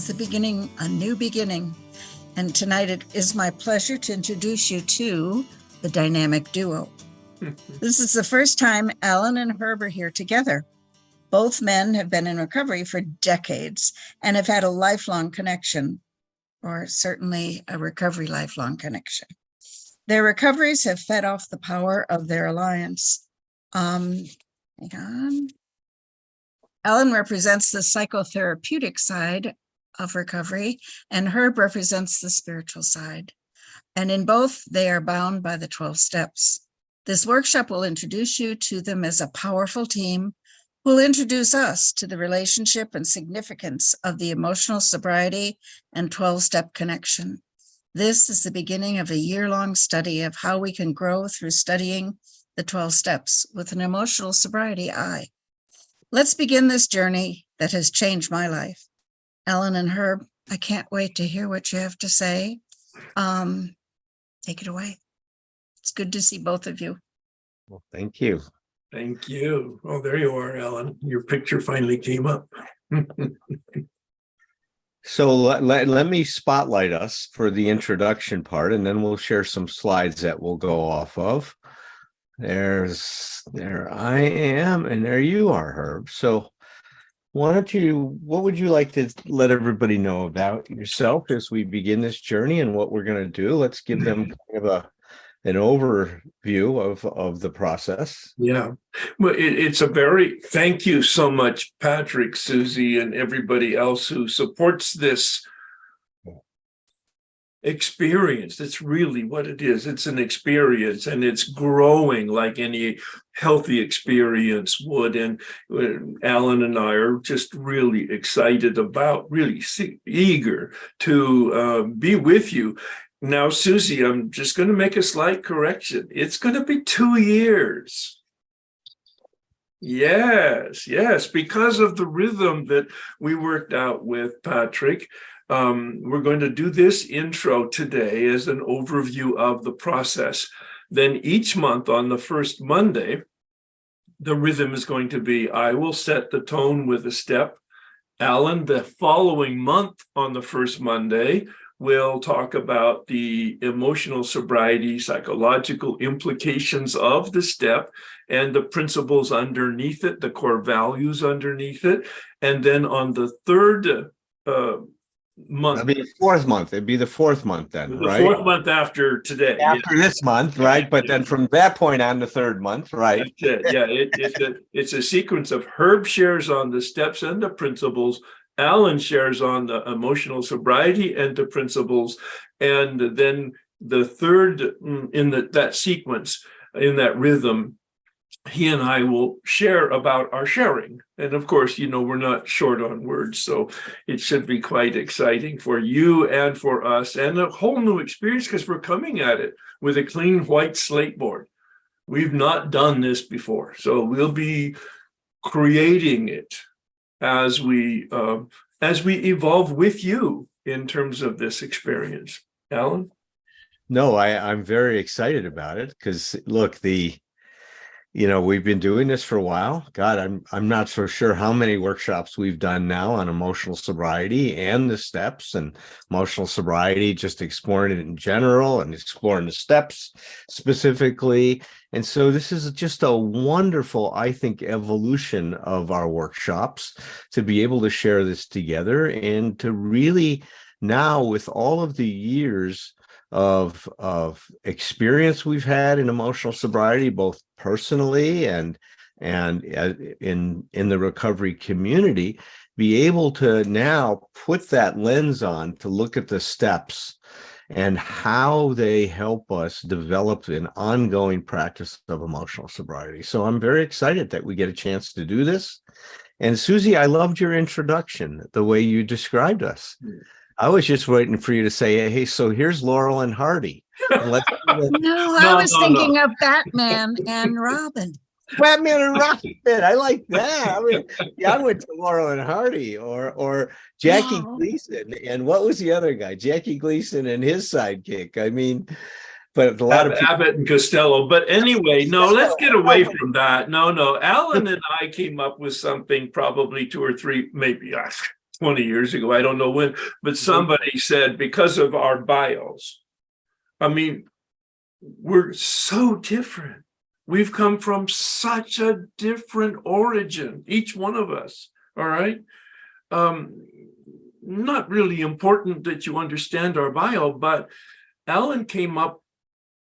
is the beginning, a new beginning. And tonight it is my pleasure to introduce you to the dynamic duo. This is the first time Alan and Herb are here together. Both men have been in recovery for decades and have had a lifelong connection, or certainly a recovery lifelong connection. Their recoveries have fed off the power of their alliance. Hang on. Alan represents the psychotherapeutic side of recovery, and Herb represents the spiritual side. And in both, they are bound by the 12 steps. This workshop will introduce you to them as a powerful team, who will introduce us to the relationship and significance of the emotional sobriety and 12-step connection. This is the beginning of a year-long study of how we can grow through studying the 12 steps with an emotional sobriety eye. Let's begin this journey that has changed my life. Alan and Herb, I can't wait to hear what you have to say. Take it away. It's good to see both of you. Well, thank you. Thank you. Oh, there you are, Alan. Your picture finally came up. So let me spotlight us for the introduction part, and then we'll share some slides that we'll go off of. There I am, and there you are, Herb. So what would you like to let everybody know about yourself as we begin this journey and what we're going to do? Let's give them kind of an overview of the process. Yeah, well, thank you so much, Patrick, Susie, and everybody else who supports this experience. That's really what it is. It's an experience, and it's growing like any healthy experience would. And Alan and I are just really excited about, really eager to be with you. Now, Susie, I'm just going to make a slight correction. It's going to be 2 years. Yes, because of the rhythm that we worked out with Patrick. We're going to do this intro today as an overview of the process. Then each month on the first Monday, the rhythm is going to be, I will set the tone with a step. Alan, the following month on the first Monday, we'll talk about the emotional sobriety, psychological implications of the step and the principles underneath it, the core values underneath it. And then on the third month. That'd be the fourth month. It'd be the fourth month then, right? The fourth month after today. After this month, right? But then from that point on, the third month, right? That's it. Yeah, it's a sequence of Herb shares on the steps and the principles. Alan shares on the emotional sobriety and the principles, and then the third in that sequence, in that rhythm, he and I will share about our sharing. And of course, we're not short on words, so it should be quite exciting for you and for us, and a whole new experience because we're coming at it with a clean white slate board. We've not done this before, so we'll be creating it as we evolve with you in terms of this experience. Alan? No, I'm very excited about it because look, we've been doing this for a while. God, I'm not so sure how many workshops we've done now on emotional sobriety and the steps, and emotional sobriety, just exploring it in general and exploring the steps specifically. And so this is just a wonderful, I think, evolution of our workshops to be able to share this together and to really now, with all of the years of experience we've had in emotional sobriety, both personally and in the recovery community, be able to now put that lens on to look at the steps and how they help us develop an ongoing practice of emotional sobriety. So I'm very excited that we get a chance to do this. And Susie, I loved your introduction, the way you described us. I was just waiting for you to say, hey, so here's Laurel and Hardy. No, I was thinking of Batman and Robin. Batman and Robin. I like that. I went to Laurel and Hardy or Jackie Gleason. And what was the other guy? Jackie Gleason and his sidekick. But a lot of people... Abbott and Costello. But anyway, no, let's get away from that. No. Alan and I came up with something probably 2 or 3, maybe 20 years ago, I don't know when, but somebody said because of our bios, I mean, we're so different. We've come from such a different origin, each one of us. All right. Not really important that you understand our bio, but Alan came up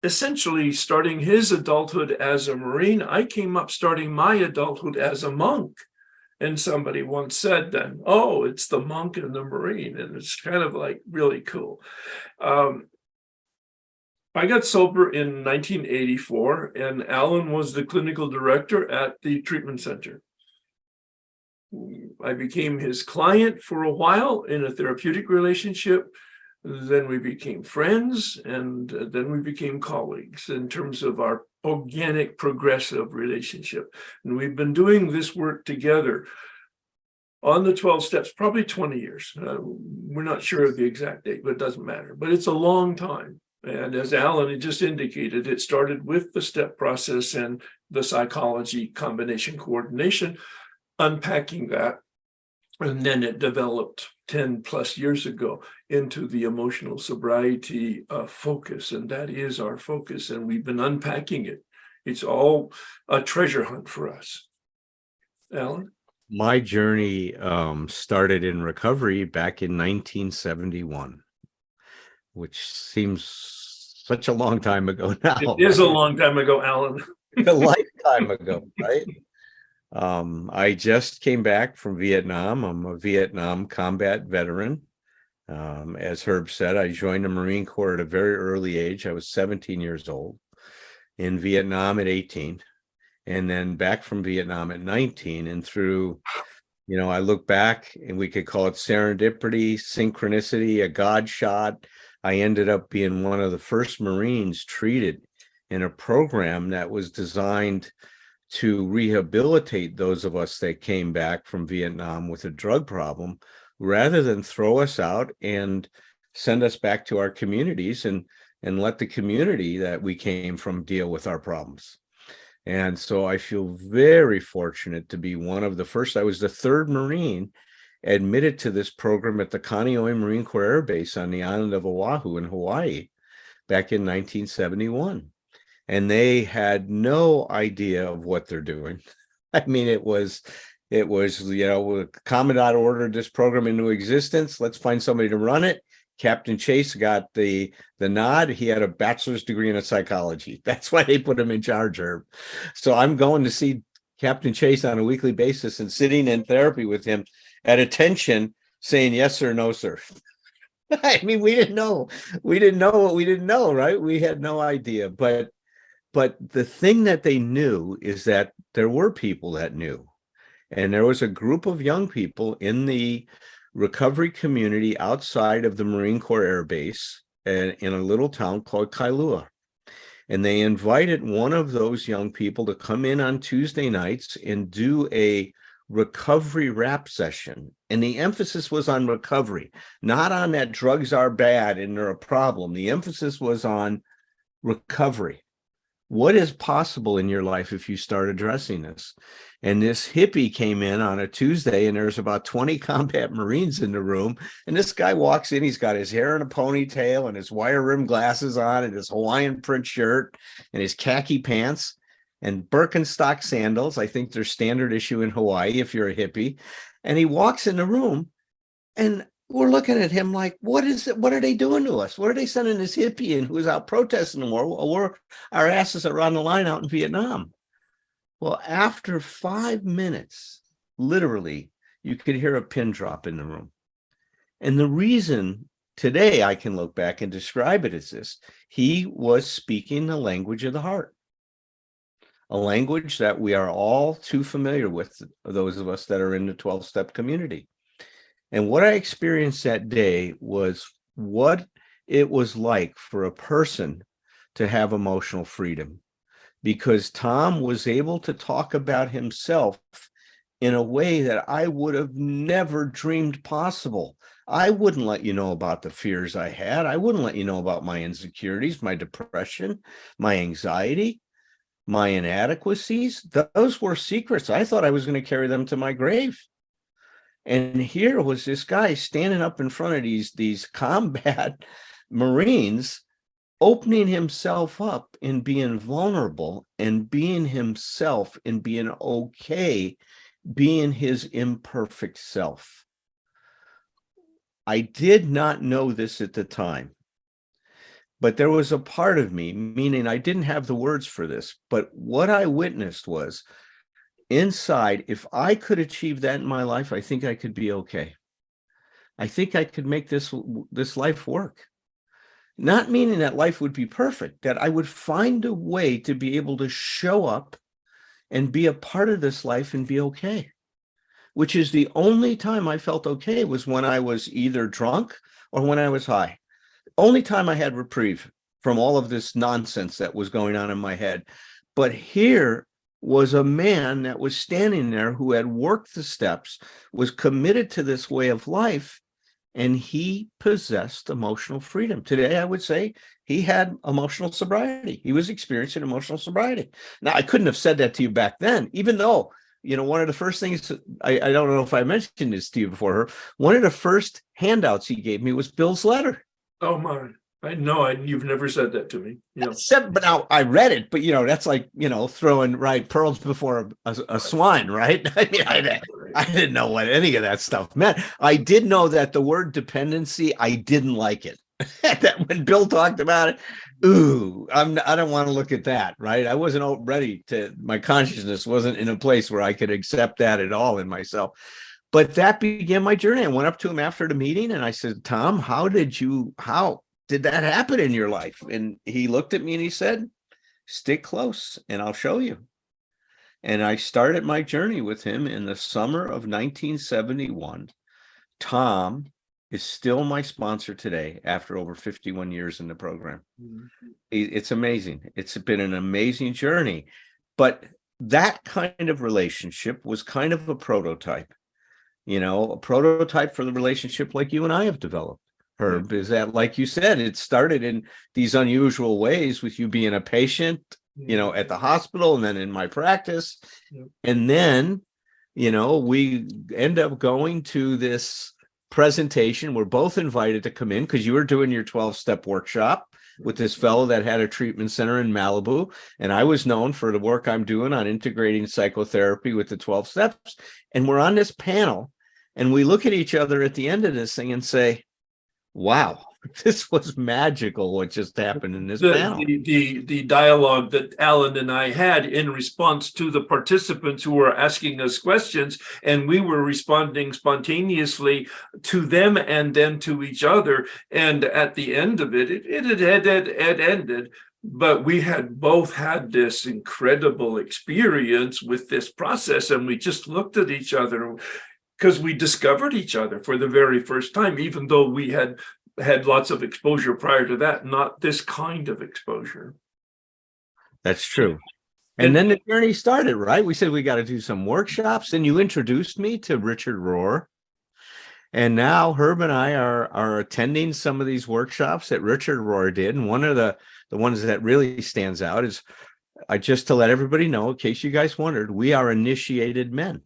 essentially starting his adulthood as a Marine. I came up starting my adulthood as a monk. And somebody once said then, oh, it's the monk and the Marine. And it's kind of like really cool. I got sober in 1984, and Alan was the clinical director at the treatment center. I became his client for a while in a therapeutic relationship. Then we became friends, and then we became colleagues in terms of our organic, progressive relationship. And we've been doing this work together on the 12 steps, probably 20 years. We're not sure of the exact date, but it doesn't matter. But it's a long time. And as Alan had just indicated, it started with the step process and the psychology combination coordination, unpacking that. And then it developed 10 plus years ago into the emotional sobriety focus. And that is our focus. And we've been unpacking it. It's all a treasure hunt for us. Alan? My journey started in recovery back in 1971, which seems such a long time ago now. It is a long time ago, Alan. A lifetime ago, right? I just came back from Vietnam. I'm a Vietnam combat veteran. As Herb said, I joined the Marine Corps at a very early age. I was 17 years old, in Vietnam at 18, and then back from Vietnam at 19. And through, I look back and we could call it serendipity, synchronicity, a God shot. I ended up being one of the first Marines treated in a program that was designed to rehabilitate those of us that came back from Vietnam with a drug problem, rather than throw us out and send us back to our communities and let the community that we came from deal with our problems. And so I feel very fortunate to be one of the first. I was the third Marine admitted to this program at the Kaneohe Marine Corps Air Base on the island of Oahu in Hawaii back in 1971. And they had no idea of what they're doing. I mean, it was, Commandant ordered this program into existence. Let's find somebody to run it. Captain Chase got the nod. He had a bachelor's degree in psychology. That's why they put him in charge, Herb. So I'm going to see Captain Chase on a weekly basis and sitting in therapy with him at attention, saying yes sir, no sir. I mean, we didn't know what we didn't know, right? We had no idea. But the thing that they knew is that there were people that knew. And there was a group of young people in the recovery community outside of the Marine Corps Air Base in a little town called Kailua. And they invited one of those young people to come in on Tuesday nights and do a recovery rap session. And the emphasis was on recovery, not on that drugs are bad and they're a problem. The emphasis was on recovery. What is possible in your life if you start addressing this? And this hippie came in on a Tuesday, and there's about 20 combat Marines in the room. And this guy walks in, he's got his hair in a ponytail and his wire rim glasses on and his Hawaiian print shirt and his khaki pants and Birkenstock sandals. I think they're standard issue in Hawaii if you're a hippie. And he walks in the room, and we're looking at him like, what is it? What are they doing to us? What are they sending this hippie in who's out protesting the war? Our asses are on the line out in Vietnam. Well, after 5 minutes, literally, you could hear a pin drop in the room. And the reason today I can look back and describe it as this: he was speaking the language of the heart, a language that we are all too familiar with, those of us that are in the 12-step community. And what I experienced that day was what it was like for a person to have emotional freedom, because Tom was able to talk about himself in a way that I would have never dreamed possible. I wouldn't let you know about the fears I had. I wouldn't let you know about my insecurities, my depression, my anxiety, my inadequacies. Those were secrets. I thought I was going to carry them to my grave. And here was this guy standing up in front of these combat Marines, opening himself up and being vulnerable and being himself and being okay, being his imperfect self. I did not know this at the time, but there was a part of me, meaning I didn't have the words for this, but what I witnessed was inside, if I could achieve that in my life, I think I could be okay. I think I could make this life work. Not meaning that life would be perfect, that I would find a way to be able to show up and be a part of this life and be okay. Which is the only time I felt okay was when I was either drunk or when I was high. Only time I had reprieve from all of this nonsense that was going on in my head. But here was a man that was standing there who had worked the steps, was committed to this way of life, and he possessed emotional freedom. Today, I would say he had emotional sobriety. He was experiencing emotional sobriety. Now, I couldn't have said that to you back then, even though, one of the first things, I don't know if I mentioned this to you before, one of the first handouts he gave me was Bill's letter. Oh my, I know, you've never said that to me. Yeah. But now I read it, but that's like, throwing pearls before a swine, right? I mean, I didn't know what any of that stuff meant. I did know that the word dependency, I didn't like it. That when Bill talked about it, I don't want to look at that, right? I wasn't ready my consciousness wasn't in a place where I could accept that at all in myself. But that began my journey. I went up to him after the meeting and I said, Tom, how did that happen in your life? And he looked at me and he said, stick close and I'll show you. And I started my journey with him in the summer of 1971. Tom is still my sponsor today after over 51 years in the program. Mm-hmm. It's amazing. It's been an amazing journey. But that kind of relationship was kind of a prototype. A prototype for the relationship like you and I have developed, Herb, is that, like you said, it started in these unusual ways with you being a patient, at the hospital and then in my practice. And then, we end up going to this presentation. We're both invited to come in because you were doing your 12-step workshop with this fellow that had a treatment center in Malibu. And I was known for the work I'm doing on integrating psychotherapy with the 12 steps. And we're on this panel and we look at each other at the end of this thing and say, wow, this was magical what just happened in this panel. The dialogue that Alan and I had in response to the participants who were asking us questions, and we were responding spontaneously to them and then to each other. And at the end of it, it had ended. But we had both had this incredible experience with this process, and we just looked at each other because we discovered each other for the very first time, even though we had lots of exposure prior to that, not this kind of exposure. That's true. And then the journey started, right? We said we got to do some workshops, and you introduced me to Richard Rohr. And now Herb and I are attending some of these workshops that Richard Rohr did. And one of the ones that really stands out is, just to let everybody know, in case you guys wondered, we are initiated men.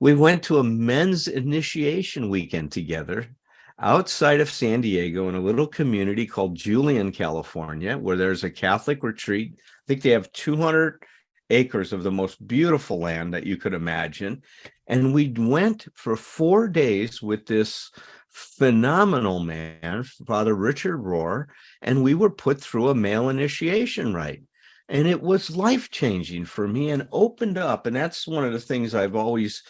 We went to a men's initiation weekend together outside of San Diego in a little community called Julian, California, where there's a Catholic retreat. I think they have 200 acres of the most beautiful land that you could imagine. And we went for 4 days with this phenomenal man, Father Richard Rohr, and we were put through a male initiation rite. And it was life-changing for me and opened up. And that's one of the things I've always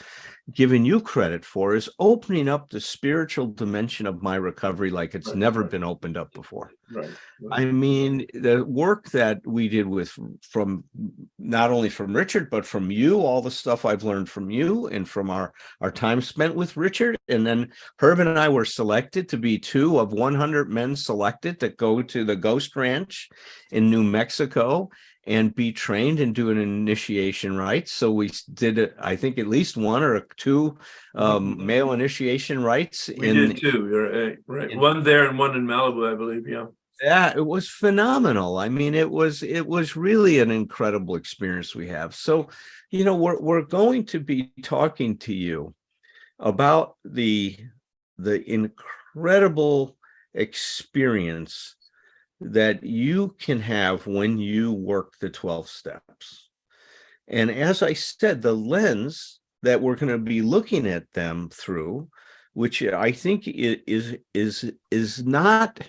given you credit for, is opening up the spiritual dimension of my recovery like it's never been opened up before. Right. I mean, the work that we did from not only from Richard, but from you, all the stuff I've learned from you and from our time spent with Richard. And then Herb and I were selected to be 2 of 100 men selected that go to the Ghost Ranch in New Mexico and be trained and do an initiation rites. So we did, I think, at least 1 or 2 male initiation rites. We did 2, right? One there and one in Malibu, I believe. Yeah. Yeah, it was phenomenal. I mean, it was really an incredible experience we have. So, we're going to be talking to you about the incredible experience that you can have when you work the 12 steps. And as I said, the lens that we're going to be looking at them through, which I think is not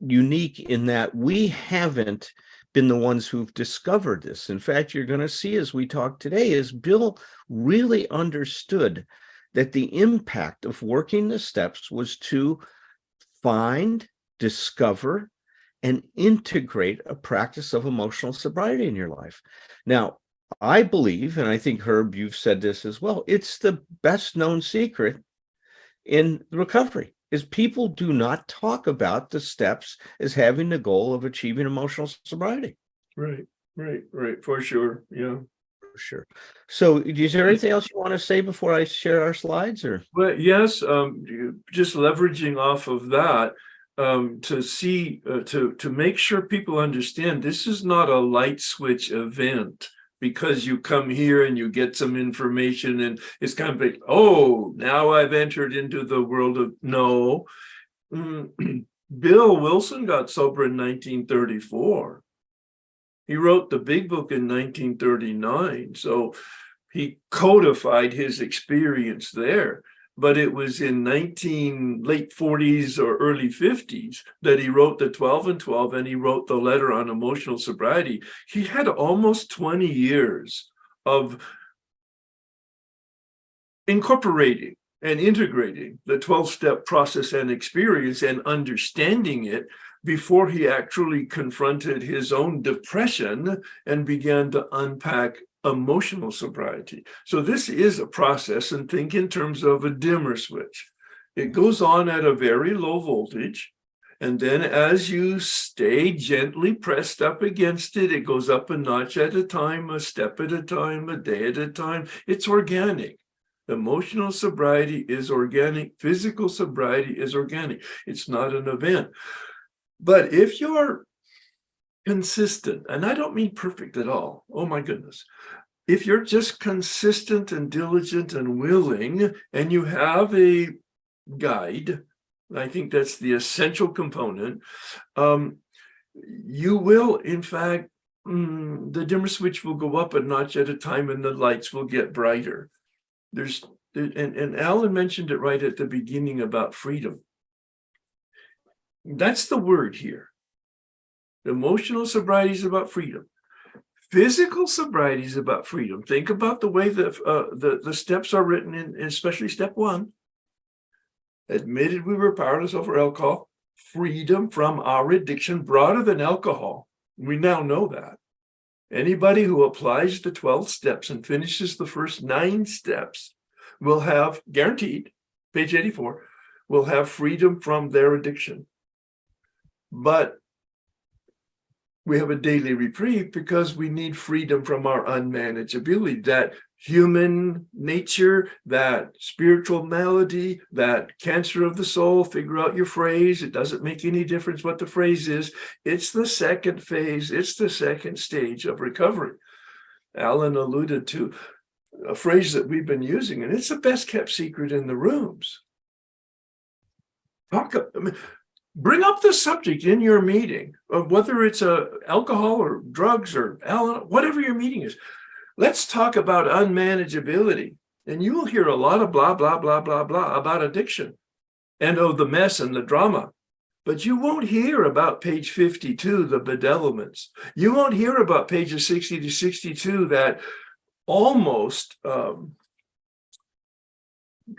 unique in that we haven't been the ones who've discovered this. In fact, you're going to see as we talk today is Bill really understood that the impact of working the steps was to find, discover, and integrate a practice of emotional sobriety in your life. Now, I believe, and I think, Herb, you've said this as well, it's the best known secret in recovery is people do not talk about the steps as having the goal of achieving emotional sobriety. Right, for sure. Yeah. For sure. So is there anything else you want to say before I share our slides? Or Well, yes, just leveraging off of that, to see, to make sure people understand this is not a light switch event because you come here and you get some information and it's kind of like, oh, now I've entered into the world of no. Bill Wilson got sober in 1934. He wrote the big book in 1939. So he codified his experience there. But it was in late 40s or early 50s that he wrote the 12 and 12, and he wrote the letter on emotional sobriety. He had almost 20 years of incorporating and integrating the 12-step process and experience and understanding it before he actually confronted his own depression and began to unpack emotional sobriety. So this is a process, and think in terms of a dimmer switch. It goes on at a very low voltage, and then as you stay gently pressed up against it, it goes up a notch at a time, a step at a time, a day at a time. It's organic. Emotional sobriety is organic. Physical sobriety is organic. It's not an event. But if you're consistent, and I don't mean perfect at all, oh my goodness. If you're just consistent and diligent and willing, and you have a guide, I think that's the essential component, you will, in fact, the dimmer switch will go up a notch at a time and the lights will get brighter. And Alan mentioned it right at the beginning about freedom. That's the word here. Emotional sobriety is about freedom. Physical sobriety is about freedom. Think about the way the steps are written in, especially step 1. Admitted we were powerless over alcohol. Freedom from our addiction, broader than alcohol. We now know that. Anybody who applies the 12 steps and finishes the first 9 steps will have, guaranteed, page 84, will have freedom from their addiction. But we have a daily reprieve because we need freedom from our unmanageability, that human nature, that spiritual malady, that cancer of the soul. Figure out your phrase. It doesn't make any difference what the phrase is. It's the second phase. It's the second stage of recovery. Alan alluded to a phrase that we've been using, and it's the best kept secret in the rooms. Bring up the subject in your meeting of whether it's alcohol or drugs or whatever your meeting is. Let's talk about unmanageability. And you will hear a lot of blah, blah, blah, blah, blah about addiction and the mess and the drama. But you won't hear about page 52, the bedevilments. You won't hear about pages 60 to 62, that almost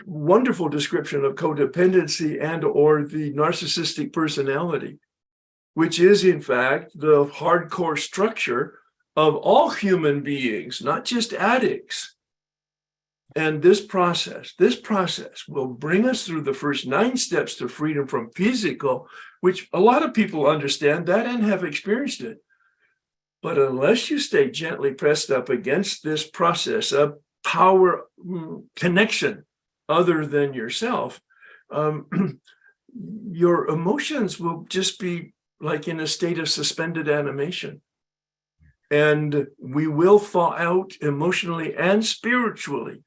wonderful description of codependency and or the narcissistic personality, which is in fact the hardcore structure of all human beings, not just addicts. And this process will bring us through the first 9 steps to freedom from physical, which a lot of people understand that and have experienced it. But unless you stay gently pressed up against this process of power connection other than yourself, your emotions will just be like in a state of suspended animation. And we will thaw out emotionally and spiritually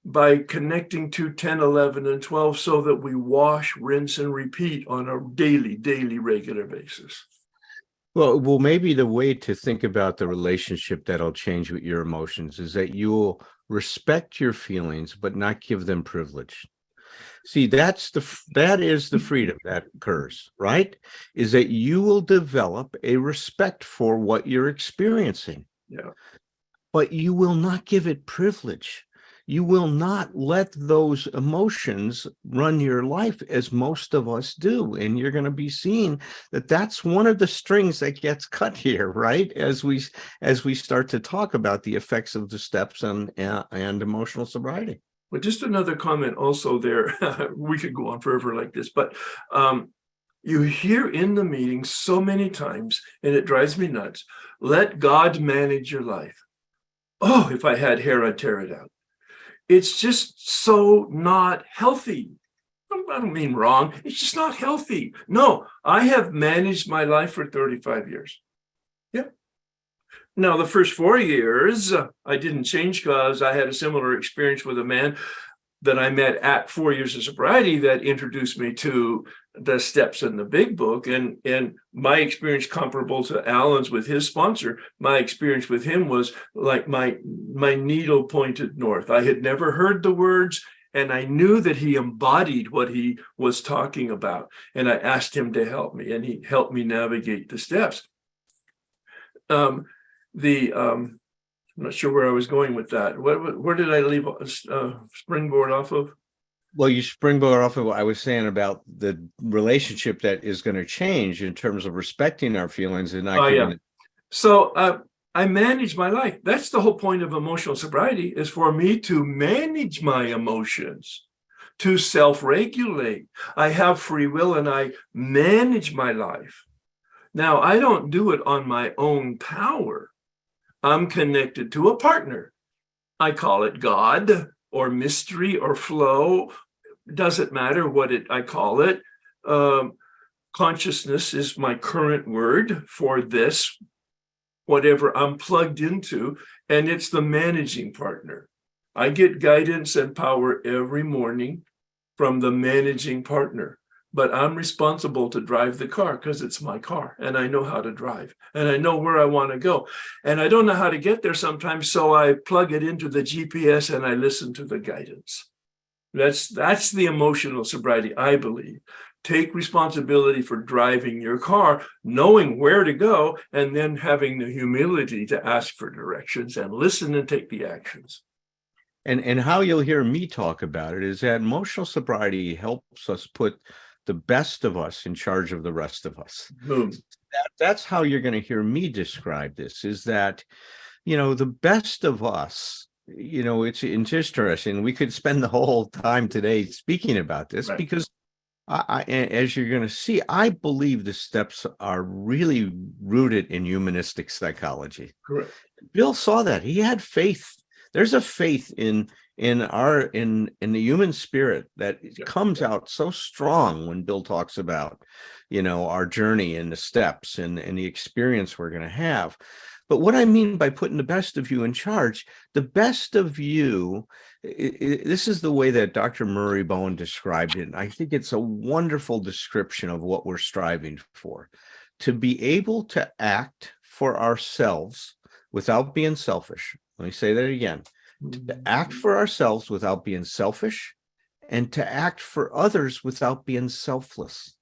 by connecting to 10, 11, and 12 so that we wash, rinse, and repeat on a daily, regular basis. Well, maybe the way to think about the relationship that'll change with your emotions is that you will respect your feelings, but not give them privilege. See, that is the freedom that occurs, right? Is that you will develop a respect for what you're experiencing. Yeah. But you will not give it privilege. You will not let those emotions run your life as most of us do. And you're going to be seeing that that's one of the strings that gets cut here, right? As we start to talk about the effects of the steps and emotional sobriety. But just another comment also there, we could go on forever like this, but you hear in the meeting so many times, and it drives me nuts, let God manage your life. Oh, if I had hair, I'd tear it out. It's just so not healthy. I don't mean wrong. It's just not healthy. No, I have managed my life for 35 years. Yeah. Now, the first 4 years, I didn't change because I had a similar experience with a man that I met at 4 years of sobriety that introduced me to the steps in the big book. And my experience comparable to Alan's with his sponsor, my experience with him was like my needle pointed north. I had never heard the words, and I knew that he embodied what he was talking about. And I asked him to help me, and he helped me navigate the steps. I'm not sure where I was going with that. Where did I leave springboard off of? Well, you springboard off of what I was saying about the relationship that is going to change in terms of respecting our feelings and not giving it. So I manage my life. That's the whole point of emotional sobriety, is for me to manage my emotions, to self-regulate. I have free will and I manage my life. Now, I don't do it on my own power. I'm connected to a partner. I call it God or mystery or flow. Doesn't matter what I call it. Consciousness is my current word for this, whatever I'm plugged into, and it's the managing partner. I get guidance and power every morning from the managing partner. But I'm responsible to drive the car because it's my car and I know how to drive and I know where I want to go. And I don't know how to get there sometimes, so I plug it into the GPS and I listen to the guidance. That's the emotional sobriety, I believe. Take responsibility for driving your car, knowing where to go, and then having the humility to ask for directions and listen and take the actions. And how you'll hear me talk about it is that emotional sobriety helps us put the best of us in charge of the rest of us. That's how you're going to hear me describe this, is that, the best of us, it's interesting. We could spend the whole time today speaking about this, right? Because as you're going to see, I believe the steps are really rooted in humanistic psychology. Correct. Bill saw that. He had faith. There's a faith in the human spirit that comes out so strong when Bill talks about, our journey and the steps and the experience we're going to have. But what I mean by putting the best of you in charge, the best of you, this is the way that Dr. Murray Bowen described it. And I think it's a wonderful description of what we're striving for: to be able to act for ourselves without being selfish. Let me say that again. To act for ourselves without being selfish, and to act for others without being selfless.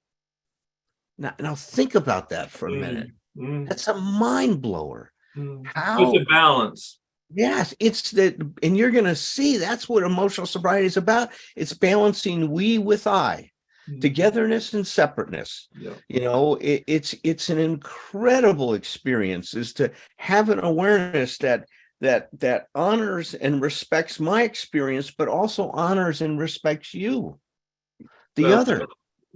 Now think about that for a minute. That's a mind blower. How? It's a balance. Yes, it's that, and you're going to see that's what emotional sobriety is about. It's balancing we with I, togetherness and separateness. Yeah. It's an incredible experience, is to have an awareness that honors and respects my experience, but also honors and respects you, the other.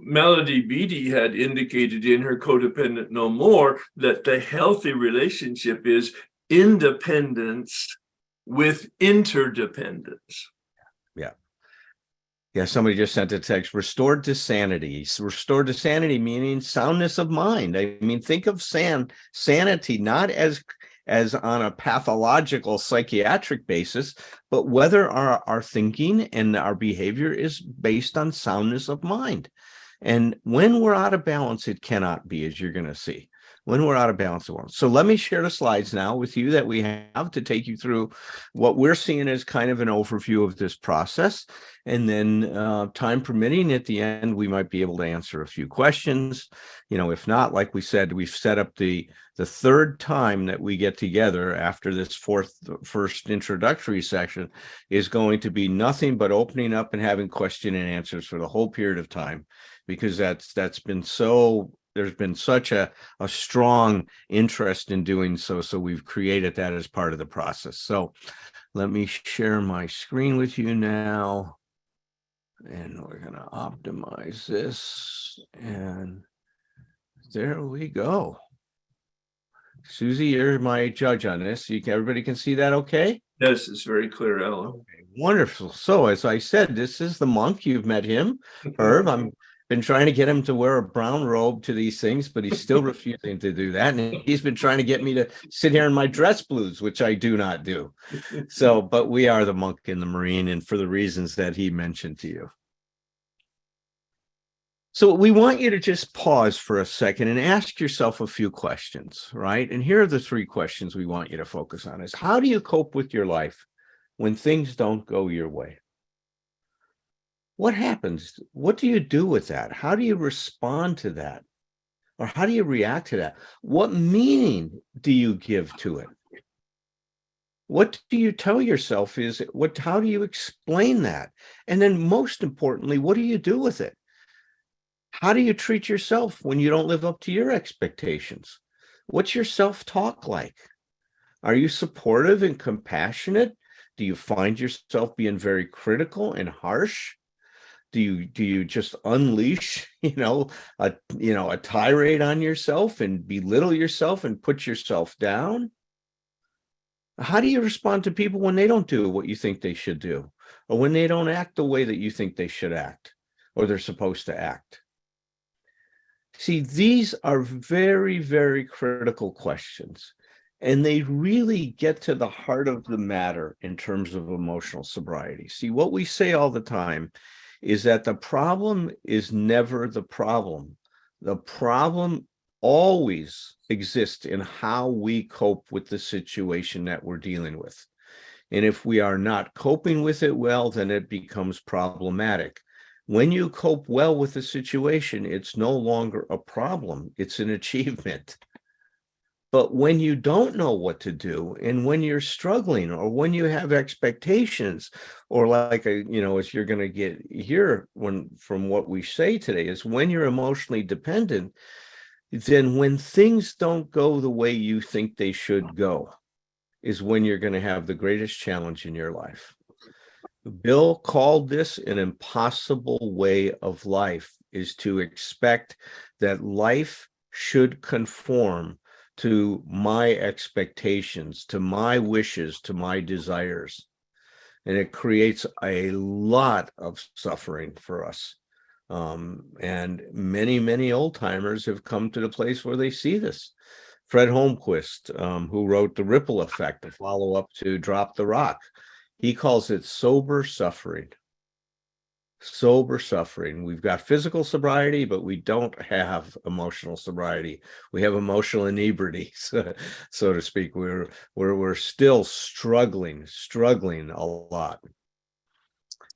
Melody Beattie had indicated in her Codependent No More that the healthy relationship is independence with interdependence. Yeah. Yeah, somebody just sent a text, restored to sanity. Restored to sanity, meaning soundness of mind. I mean, think of sanity not as on a pathological psychiatric basis, but whether our thinking and our behavior is based on soundness of mind. And when we're out of balance, it cannot be, as you're going to see. When we're out of balance, it won't. So let me share the slides now with you that we have to take you through what we're seeing as kind of an overview of this process. And then time permitting, at the end, we might be able to answer a few questions. If not, like we said, we've set up the third time that we get together after this first introductory section is going to be nothing but opening up and having question and answers for the whole period of time, because that's been so, there's been such a strong interest in doing so. So we've created that as part of the process. So let me share my screen with you now. And we're going to optimize this. And there we go. Susie, you're my judge on this. Everybody can see that okay? Yes, it's very clear, Alan. Okay, wonderful. So as I said, this is the monk. You've met him, Herb. I've been trying to get him to wear a brown robe to these things, but he's still refusing to do that. And he's been trying to get me to sit here in my dress blues, which I do not do. So, but we are the monk and the Marine, and for the reasons that he mentioned to you. So we want you to just pause for a second and ask yourself a few questions, right? And here are the 3 questions we want you to focus on is, how do you cope with your life when things don't go your way? What happens? What do you do with that? How do you respond to that? Or how do you react to that? What meaning do you give to it? What do you tell yourself how do you explain that? And then most importantly, what do you do with it? How do you treat yourself when you don't live up to your expectations? What's your self-talk like? Are you supportive and compassionate? Do you find yourself being very critical and harsh? Do you just unleash, a tirade on yourself and belittle yourself and put yourself down? How do you respond to people when they don't do what you think they should do, or when they don't act the way that you think they should act, or they're supposed to act? See, these are very, very critical questions, and they really get to the heart of the matter in terms of emotional sobriety. See, what we say all the time is that the problem is never the problem. The problem always exists in how we cope with the situation that we're dealing with. And if we are not coping with it well, then it becomes problematic. When you cope well with the situation, it's no longer a problem, it's an achievement. But when you don't know what to do, and when you're struggling, or when you have expectations, or as you're going to get here from what we say today, is when you're emotionally dependent, then when things don't go the way you think they should go, is when you're going to have the greatest challenge in your life. Bill called this an impossible way of life, is to expect that life should conform to my expectations, to my wishes, to my desires. And it creates a lot of suffering for us. And many, many old timers have come to the place where they see this. Fred Holmquist, who wrote The Ripple Effect, the follow-up to Drop the Rock, he calls it sober suffering. Sober suffering. We've got physical sobriety, but we don't have emotional sobriety. We have emotional inebriety, so to speak. We're still struggling a lot.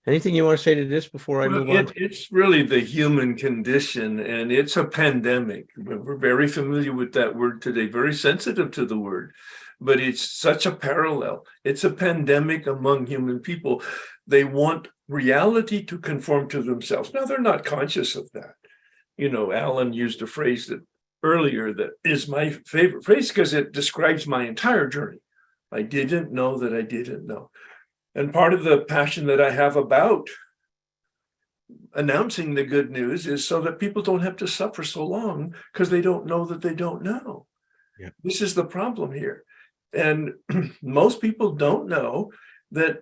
Anything you want to say to this before I move on? It's really the human condition, and it's a pandemic. We're very familiar with that word today, very sensitive to the word, but it's such a parallel. It's a pandemic among human people. They want reality to conform to themselves. Now, they're not conscious of that. Alan used a phrase earlier that is my favorite phrase because it describes my entire journey. I didn't know that I didn't know. And part of the passion that I have about announcing the good news is so that people don't have to suffer so long because they don't know that they don't know. Yeah. This is the problem here. And most people don't know that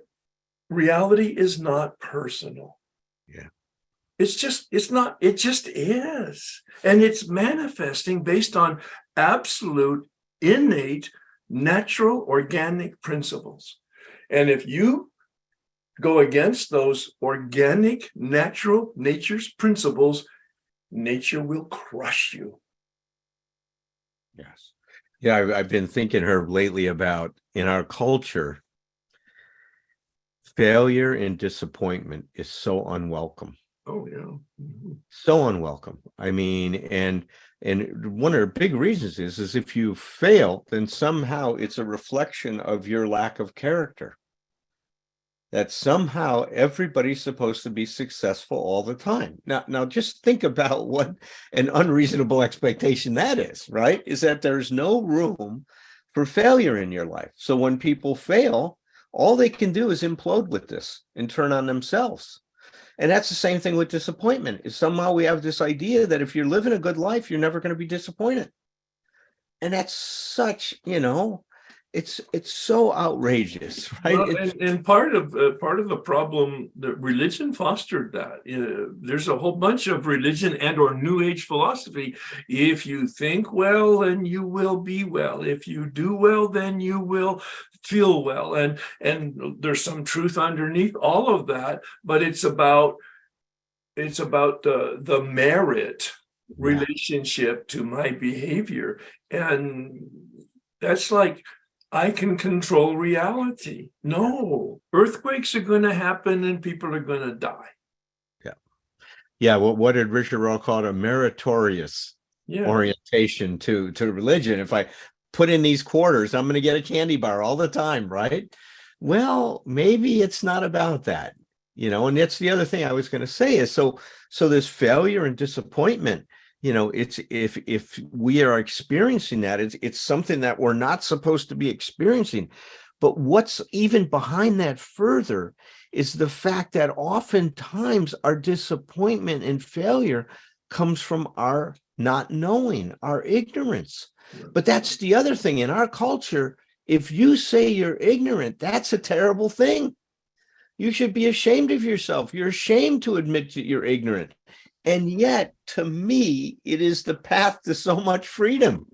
reality is not personal. Yeah. It just is. And it's manifesting based on absolute, innate, natural, organic principles. And if you go against those organic, natural, nature's principles, nature will crush you. Yes. Yeah, I've been thinking her lately about in our culture, failure and disappointment is so unwelcome. Oh, yeah. Mhm. So unwelcome. I mean, and one of the big reasons is if you fail, then somehow it's a reflection of your lack of character. That somehow everybody's supposed to be successful all the time. Now just think about what an unreasonable expectation that is, right? Is that there's no room for failure in your life. So when people fail, all they can do is implode with this and turn on themselves. And that's the same thing with disappointment. Is somehow we have this idea that if you're living a good life, you're never going to be disappointed. And that's such, it's so outrageous, right? Well, and part of the problem that religion fostered that. There's a whole bunch of religion and or New Age philosophy. If you think well, then you will be well. If you do well, then you will feel well. And there's some truth underneath all of that, but it's about the merit relationship to my behavior. And that's like, I can control reality. No, earthquakes are going to happen and people are going to die. Yeah. Yeah. What did Richard Rohr call it? A meritorious orientation to religion. If I put in these quarters, I'm going to get a candy bar all the time, right? Well, maybe it's not about that, and that's the other thing I was going to say is so this failure and disappointment, it's if we are experiencing that, it's something that we're not supposed to be experiencing. But what's even behind that further is the fact that oftentimes our disappointment and failure comes from our not knowing, our ignorance. But that's the other thing in our culture. If you say you're ignorant, that's a terrible thing. You should be ashamed of yourself. You're ashamed to admit that you're ignorant. And yet, to me, it is the path to so much freedom,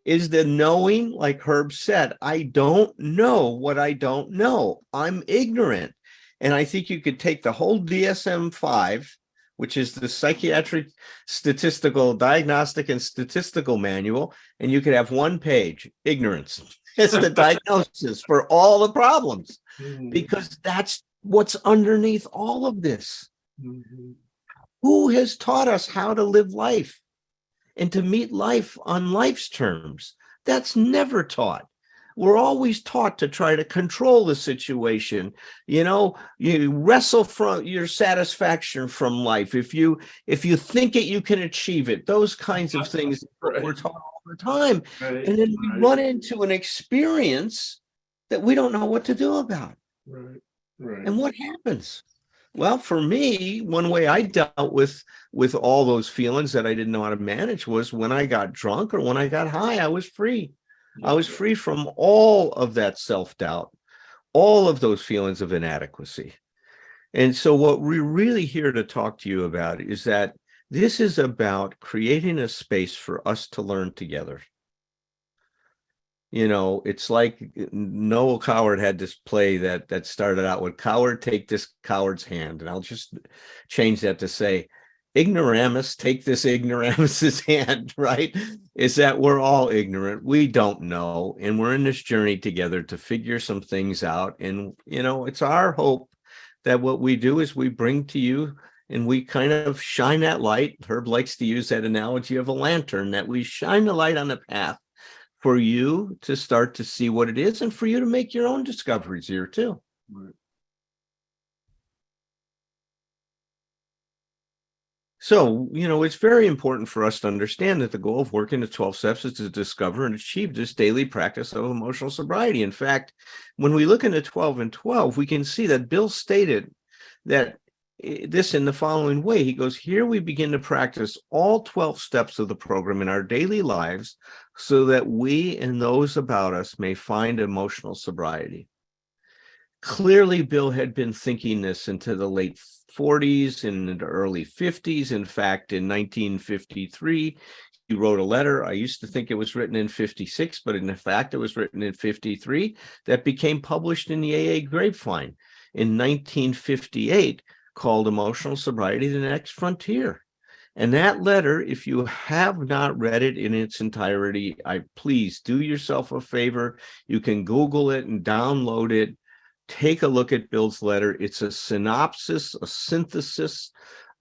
is the knowing, like Herb said, I don't know what I don't know. I'm ignorant. And I think you could take the whole DSM-5, which is the Psychiatric Statistical Diagnostic and Statistical Manual, and you could have one page, ignorance. It's the diagnosis for all the problems, because that's what's underneath all of this. Mm-hmm. Who has taught us how to live life and to meet life on life's terms? That's never taught. We're always taught to try to control the situation. You wrestle from your satisfaction from life. If you think it, you can achieve it. Those kinds of things we're taught all the time. Right. And then we run into an experience that we don't know what to do about. Right. Right. And what happens? Well, for me, one way I dealt with all those feelings that I didn't know how to manage was when I got drunk or when I got high, I was free. Yeah. I was free from all of that self-doubt, all of those feelings of inadequacy. And so what we're really here to talk to you about is that this is about creating a space for us to learn together. It's like Noel Coward had this play that started out with "Coward, take this coward's hand." And I'll just change that to say, "Ignoramus, take this ignoramus's hand," right? Is that we're all ignorant. We don't know. And we're in this journey together to figure some things out. And, it's our hope that what we do is we bring to you and we kind of shine that light. Herb likes to use that analogy of a lantern, that we shine the light on the path for you to start to see what it is and for you to make your own discoveries here too. Right. So, it's very important for us to understand that the goal of working the 12 steps is to discover and achieve this daily practice of emotional sobriety. In fact, when we look into 12 and 12, we can see that Bill stated that this in the following way. He goes, here we begin to practice all 12 steps of the program in our daily lives so that we and those about us may find emotional sobriety. Clearly, Bill had been thinking this into the late 40s and into early 50s. In fact, in 1953, he wrote a letter. I used to think it was written in 56, but in fact, it was written in 53 that became published in the AA Grapevine in 1958, called Emotional Sobriety, the Next Frontier. And that letter, if you have not read it in its entirety, please do yourself a favor. You can Google it and download it. Take a look at Bill's letter. It's a synopsis, a synthesis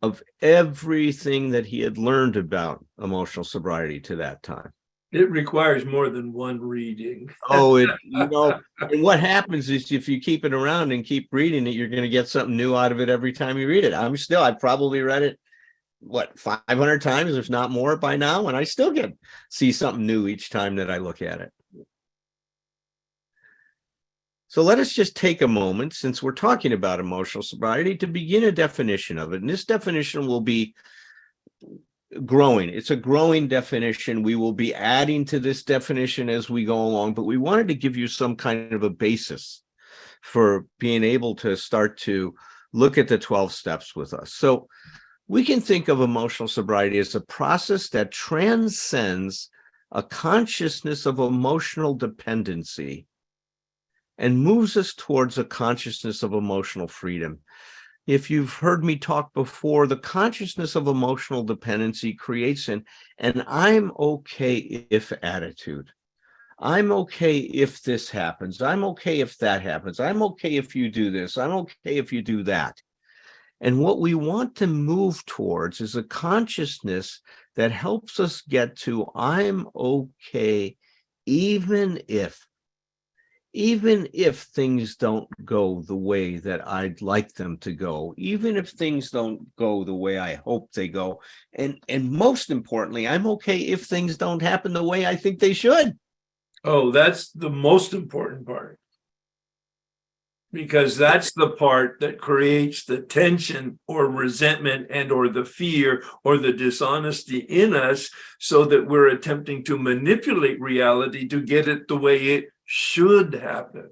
of everything that he had learned about emotional sobriety to that time. It requires more than one reading. And what happens is if you keep it around and keep reading it, you're going to get something new out of it every time you read it. I've probably read it, 500 times, if not more by now, and I still see something new each time that I look at it. So let us just take a moment, since we're talking about emotional sobriety, to begin a definition of it. And this definition will be growing. It's a growing definition. We will be adding to this definition as we go along, but we wanted to give you some kind of a basis for being able to start to look at the 12 steps with us. So we can think of emotional sobriety as a process that transcends a consciousness of emotional dependency and moves us towards a consciousness of emotional freedom. If you've heard me talk before, the consciousness of emotional dependency creates an I'm okay if attitude. I'm okay if this happens. I'm okay if that happens. I'm okay if you do this. I'm okay if you do that. And what we want to move towards is a consciousness that helps us get to I'm okay even if things don't go the way that I'd like them to go, even if things don't go the way I hope they go. And most importantly, I'm okay if things don't happen the way I think they should. Oh, that's the most important part. Because that's the part that creates the tension or resentment and or the fear or the dishonesty in us, so that we're attempting to manipulate reality to get it the way it should happen.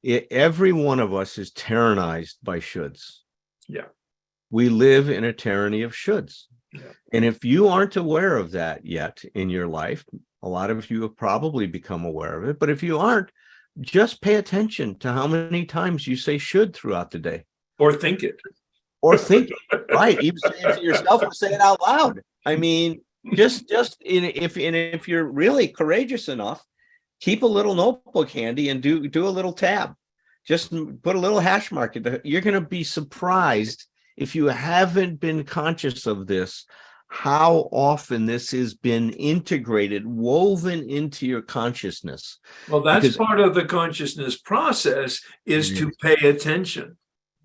Every one of us is tyrannized by shoulds. Yeah. We live in a tyranny of shoulds. Yeah. And if you aren't aware of that yet in your life, a lot of you have probably become aware of it, but if you aren't, just pay attention to how many times you say should throughout the day. Or think it. Right. Even say it to yourself or say it out loud. I mean, if you're really courageous enough, keep a little notebook handy and do a little tab. Just put a little hash mark. You're going to be surprised, if you haven't been conscious of this, how often this has been integrated, woven into your consciousness. Well, that's part of the consciousness process, is to pay attention.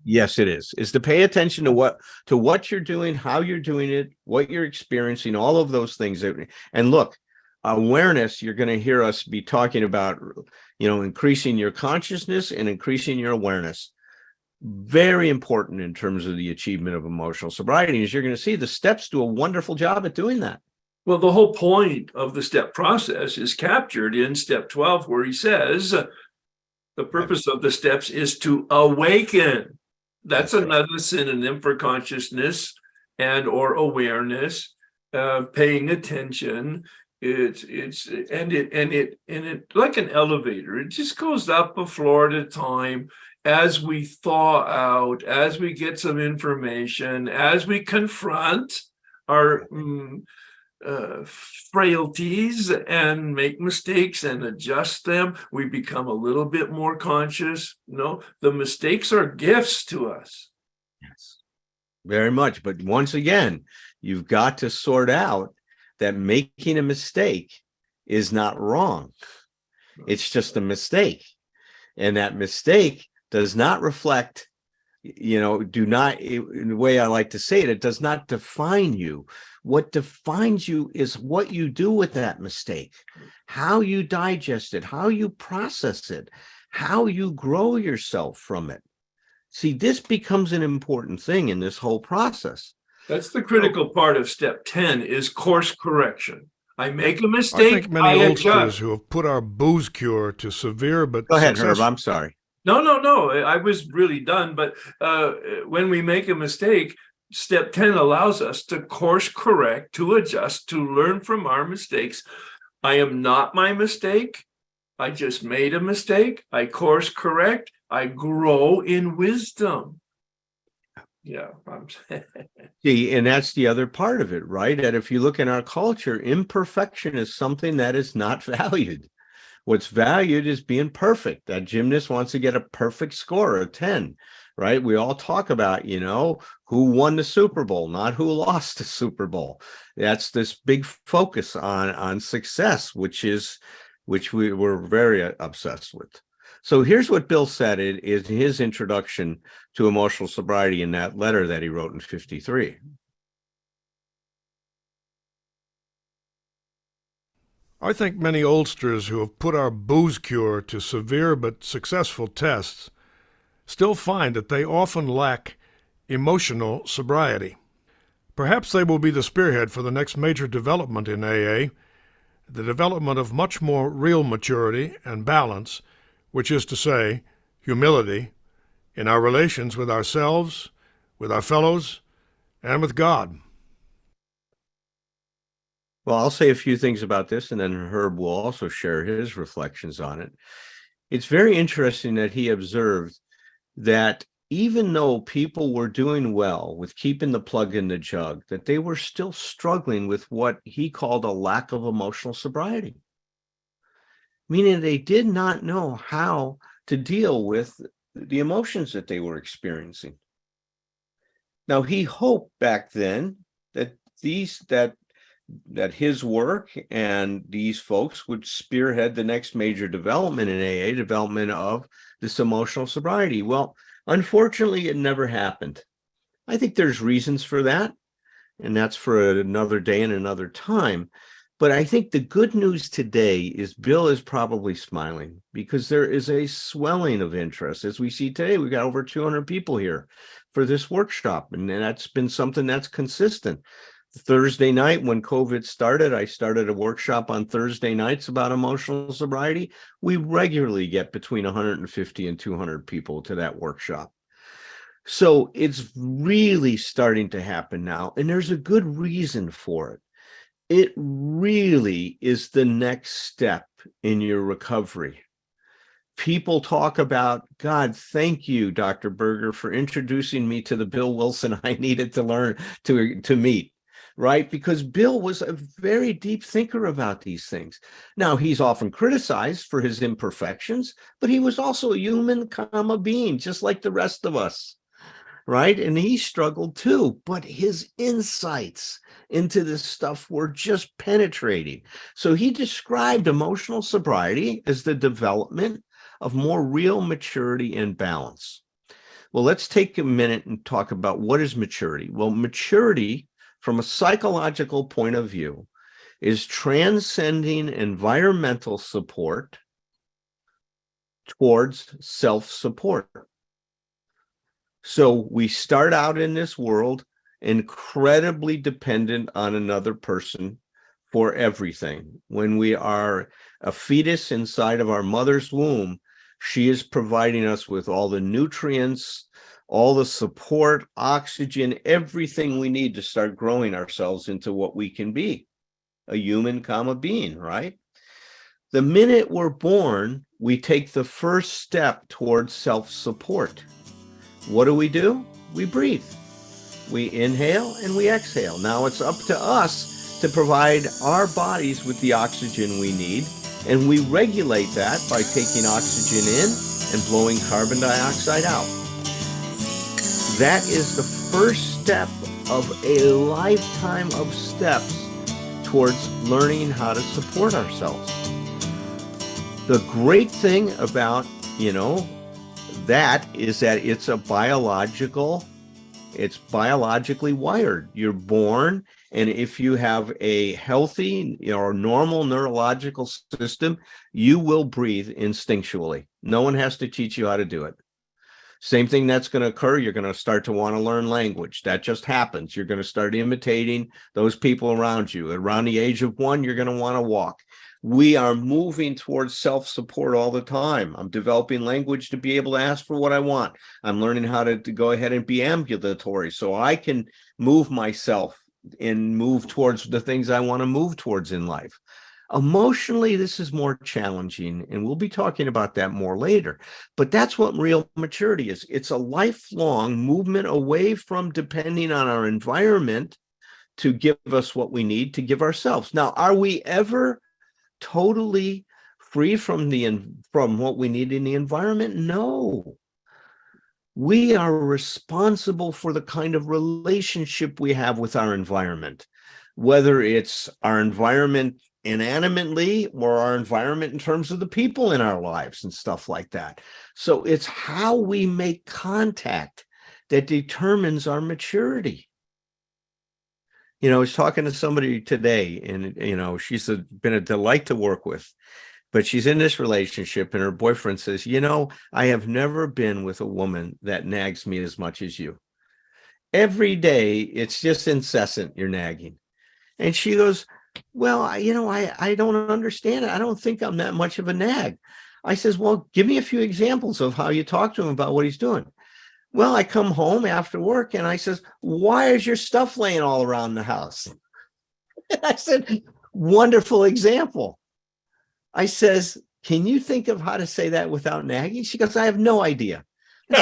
Yes, it is to pay attention to what you're doing, how you're doing it, what you're experiencing, all of those things. And look, awareness, you're going to hear us be talking about, increasing your consciousness and increasing your awareness. Very important in terms of the achievement of emotional sobriety. As you're going to see, the steps do a wonderful job at doing that. Well, the whole point of the step process is captured in step 12, where he says the purpose of the steps is to awaken. That's another synonym for consciousness and or awareness, paying attention. It's like an elevator. It just goes up a floor at a time. As we thaw out, as we get some information, as we confront our frailties and make mistakes and adjust them, we become a little bit more conscious. The mistakes are gifts to us. Yes, very much. But once again, you've got to sort out that making a mistake is not wrong. It's just a mistake. And that mistake does not reflect, in the way I like to say it does not define you. What defines you is what you do with that mistake, how you digest it, how you process it, how you grow yourself from it. See, this becomes an important thing in this whole process. That's the critical part of step 10 is course correction. I make a mistake. I think many oldsters who have put our booze cure to severe but Go ahead, successful. Herb. I'm sorry. No. I was really done. But when we make a mistake, step 10 allows us to course correct, to adjust, to learn from our mistakes. I am not my mistake. I just made a mistake. I course correct. I grow in wisdom. Yeah. See, and that's the other part of it, right? That if you look in our culture, imperfection is something that is not valued. What's valued is being perfect. That gymnast wants to get a perfect score, a 10, right? We all talk about, who won the Super Bowl, not who lost the Super Bowl. That's this big focus on success, which we were very obsessed with. So here's what Bill said in his introduction to emotional sobriety in that letter that he wrote in 1953. I think many oldsters who have put our booze cure to severe but successful tests still find that they often lack emotional sobriety. Perhaps they will be the spearhead for the next major development in AA, the development of much more real maturity and balance, which is to say, humility, in our relations with ourselves, with our fellows, and with God. Well, I'll say a few things about this, and then Herb will also share his reflections on it. It's very interesting that he observed that even though people were doing well with keeping the plug in the jug, that they were still struggling with what he called a lack of emotional sobriety, meaning they did not know how to deal with the emotions that they were experiencing. Now, he hoped back then that his work and these folks would spearhead the next major development in AA, development of this emotional sobriety. Well, unfortunately, it never happened. I think there's reasons for that, and that's for another day and another time. But I think the good news today is Bill is probably smiling because there is a swelling of interest. As we see today, we've got over 200 people here for this workshop, and that's been something that's consistent. Thursday night, when COVID started, I started a workshop on Thursday nights about emotional sobriety. We regularly get between 150 and 200 people to that workshop. So it's really starting to happen now, and there's a good reason for it. It really is the next step in your recovery. People talk about, God, thank you, Dr. Berger, for introducing me to the Bill Wilson I needed to learn to meet. Right? Because Bill was a very deep thinker about these things. Now, he's often criticized for his imperfections, but he was also a human, being, just like the rest of us. Right? And he struggled too, but his insights into this stuff were just penetrating. So he described emotional sobriety as the development of more real maturity and balance. Well, let's take a minute and talk about what is maturity. Well, maturity, from a psychological point of view, is transcending environmental support towards self-support. So we start out in this world incredibly dependent on another person for everything. When we are a fetus inside of our mother's womb, she is providing us with all the nutrients, all the support, oxygen, everything we need to start growing ourselves into what we can be, a human, being, right? The minute we're born, we take the first step towards self-support. What do? We breathe. We inhale and we exhale. Now it's up to us to provide our bodies with the oxygen we need, and we regulate that by taking oxygen in and blowing carbon dioxide out. That is the first step of a lifetime of steps towards learning how to support ourselves. The great thing about, that is that it's biologically wired. You're born, and if you have a healthy or normal neurological system, you will breathe instinctually. No one has to teach you how to do it. Same thing that's going to occur. You're going to start to want to learn language. That just happens. You're going to start imitating those people around you. Around the age of 1, you're going to want to walk. We are moving towards self-support all the time. I'm developing language to be able to ask for what I want. I'm learning how to go ahead and be ambulatory so I can move myself and move towards the things I want to move towards in life. Emotionally, this is more challenging, and we'll be talking about that more later. But that's what real maturity is. It's a lifelong movement away from depending on our environment to give us what we need to give ourselves. Now, are we ever totally free from what we need in the environment? No. We are responsible for the kind of relationship we have with our environment, whether it's our environment inanimately or our environment in terms of the people in our lives and stuff like that. So it's how we make contact that determines our maturity. I was talking to somebody today, and she's been a delight to work with, but she's in this relationship, and her boyfriend says, I have never been with a woman that nags me as much as you. Every day, it's just incessant, you're nagging. And she goes, well, I don't understand it. I don't think I'm that much of a nag. I says, well, give me a few examples of how you talk to him about what he's doing. Well, I come home after work and I says, why is your stuff laying all around the house? And I said, wonderful example. I says, can you think of how to say that without nagging? She goes, I have no idea. I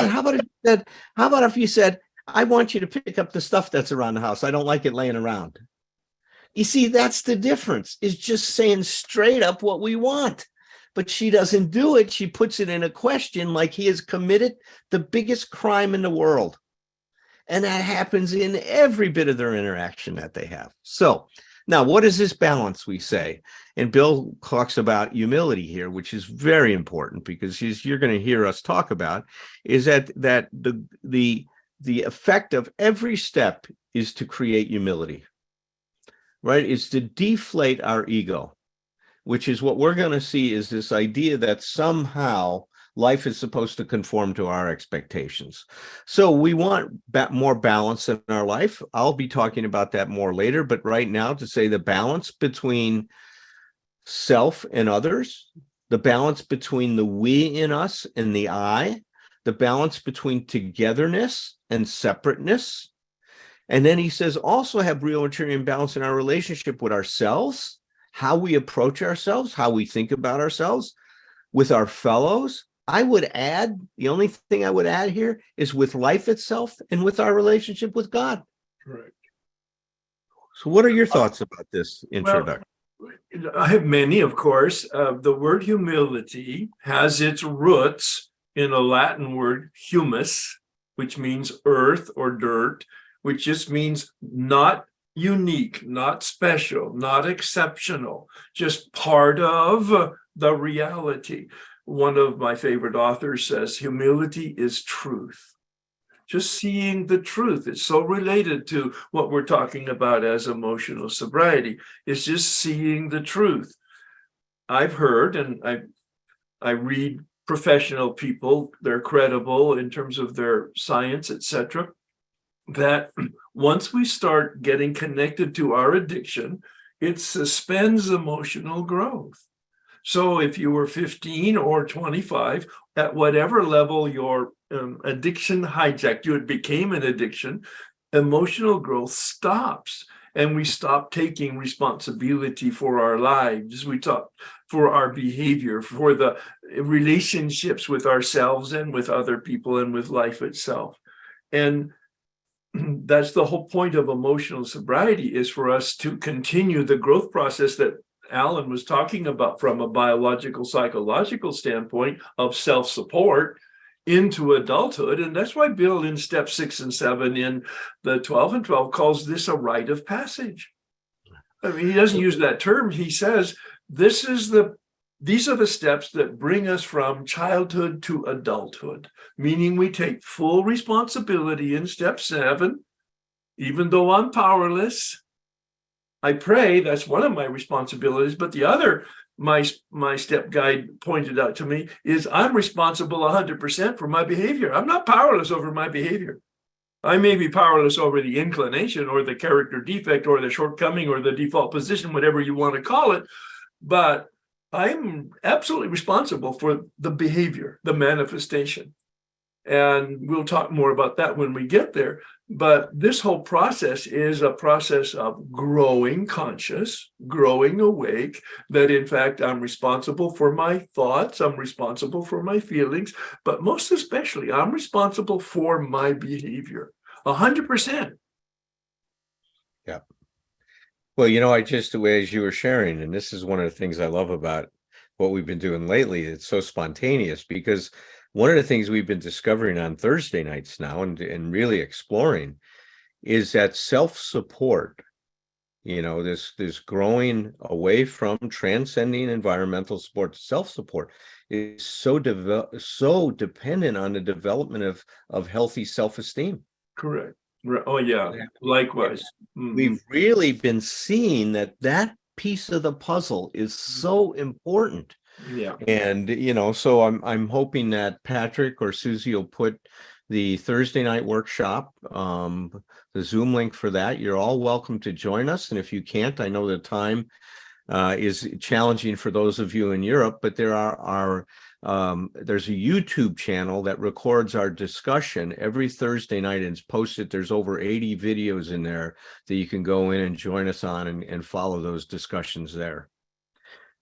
said, how about if you said, I want you to pick up the stuff that's around the house. I don't like it laying around. You see, that's the difference, is just saying straight up what we want. But she doesn't do it. She puts it in a question like he has committed the biggest crime in the world. And that happens in every bit of their interaction that they have. So now, what is this balance we say? And Bill talks about humility here, which is very important, because you're going to hear us talk about, is that the effect of every step is to create humility, right? It's to deflate our ego, which is what we're going to see is this idea that somehow life is supposed to conform to our expectations. So we want more balance in our life. I'll be talking about that more later, but right now, to say the balance between self and others, the balance between the we in us and the I, the balance between togetherness and separateness. And then he says, also have real maturity and balance in our relationship with ourselves, how we approach ourselves, how we think about ourselves, with our fellows. I would add, the only thing I would add here is with life itself and with our relationship with God. Correct. So what are your thoughts about this introduction? Well, I have many, of course. The word humility has its roots in a Latin word, humus, which means earth or dirt, which just means not unique, not special, not exceptional, just part of the reality. One of my favorite authors says, humility is truth. Just seeing the truth. It's so related to what we're talking about as emotional sobriety. It's just seeing the truth. I've heard, and I read professional people, they're credible in terms of their science, etc., that once we start getting connected to our addiction, it suspends emotional growth. So if you were 15 or 25, at whatever level your addiction hijacked you, it became an addiction, emotional growth stops. And we stop taking responsibility for our lives. We stop for our behavior, for the relationships with ourselves and with other people and with life itself. And that's the whole point of emotional sobriety, is for us to continue the growth process that Alan was talking about from a biological, psychological standpoint of self-support into adulthood. And that's why Bill in step 6 and 7 in the 12 and 12 calls this a rite of passage. I mean, he doesn't use that term. He says, these are the steps that bring us from childhood to adulthood, meaning we take full responsibility in step 7, even though I'm powerless. I pray, that's one of my responsibilities, but the other my step guide pointed out to me, is I'm responsible 100% for my behavior. I'm not powerless over my behavior. I may be powerless over the inclination or the character defect or the shortcoming or the default position, whatever you want to call it, but I'm absolutely responsible for the behavior, the manifestation. And we'll talk more about that when we get there. But this whole process is a process of growing conscious, growing awake, that in fact, I'm responsible for my thoughts, I'm responsible for my feelings, but most especially, I'm responsible for my behavior, 100%. Yeah. Well, you know, I just, the way as you were sharing, and this is one of the things I love about what we've been doing lately, it's so spontaneous, because one of the things we've been discovering on Thursday nights now and really exploring is that self-support, you know, this growing away from transcending environmental support, self-support is so dependent on the development of healthy self-esteem. Correct. Oh, yeah. Likewise. We've really been seeing that piece of the puzzle is so important. Yeah. And, you know, so I'm hoping that Patrick or Susie will put the Thursday night workshop, the Zoom link for that. You're all welcome to join us. And if you can't, I know the time is challenging for those of you in Europe, but there's a YouTube channel that records our discussion every Thursday night and it's posted. There's over 80 videos in there that you can go in and join us on and follow those discussions there.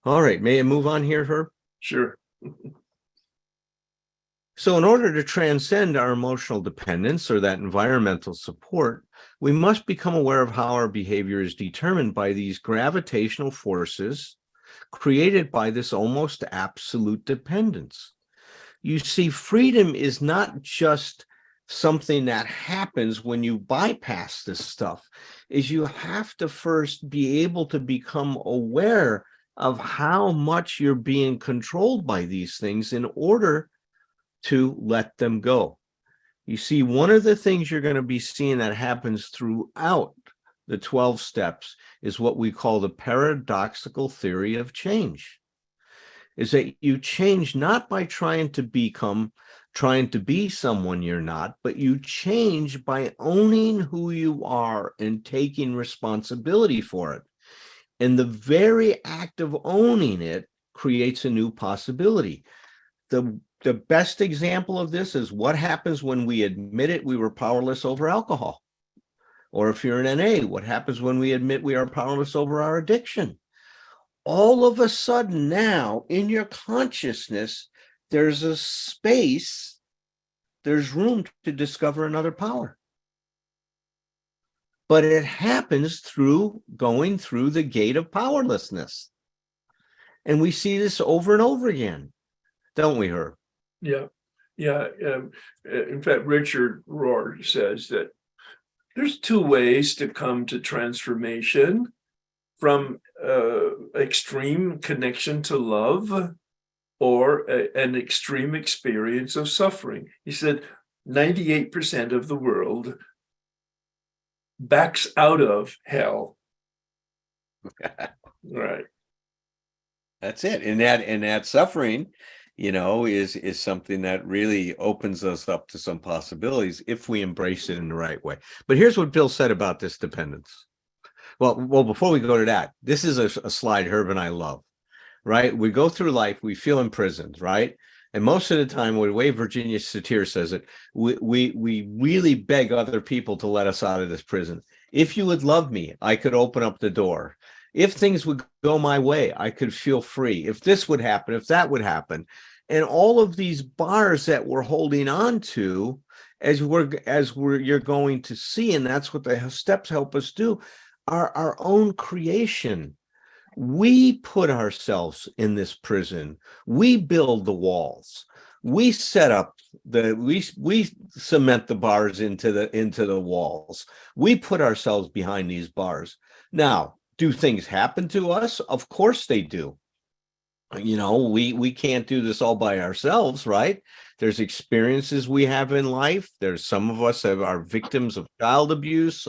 All right, may I move on here, Herb? Sure. So in order to transcend our emotional dependence or that environmental support, we must become aware of how our behavior is determined by these gravitational forces created by this almost absolute dependence. You see, freedom is not just something that happens when you bypass this stuff, is you have to first be able to become aware of how much you're being controlled by these things in order to let them go. You see, one of the things you're going to be seeing that happens throughout the 12 steps is what we call the paradoxical theory of change. Is that you change not by trying to be someone you're not, but you change by owning who you are and taking responsibility for it. And the very act of owning it creates a new possibility. The best example of this is what happens when we admit it we were powerless over alcohol. Or if you're in NA, what happens when we admit we are powerless over our addiction? All of a sudden now, in your consciousness, there's a space, there's room to discover another power. But it happens through going through the gate of powerlessness. And we see this over and over again, don't we, Herb? Yeah. Yeah. In fact, Richard Rohr says that there's two ways to come to transformation: from extreme connection to love or an extreme experience of suffering. He said 98% of the world backs out of hell. Right. That's it. And that suffering, you know, is something that really opens us up to some possibilities if we embrace it in the right way. But here's what Bill said about this dependence. Well, before we go to that, this is a slide Herb and I love, right? We go through life, we feel imprisoned, right? And most of the time, the way Virginia Satir says it, we really beg other people to let us out of this prison. If you would love me, I could open up the door. If things would go my way, I could feel free. If this would happen, if that would happen. And all of these bars that we're holding on to, you're going to see, and that's what the steps help us do, are our own creation. We put ourselves in this prison. We build the walls. We set up we cement the bars into the walls. We put ourselves behind these bars. Now, do things happen to us? Of course they do. we can't do this all by ourselves, right? There's experiences we have in life. There's some of us are victims of child abuse,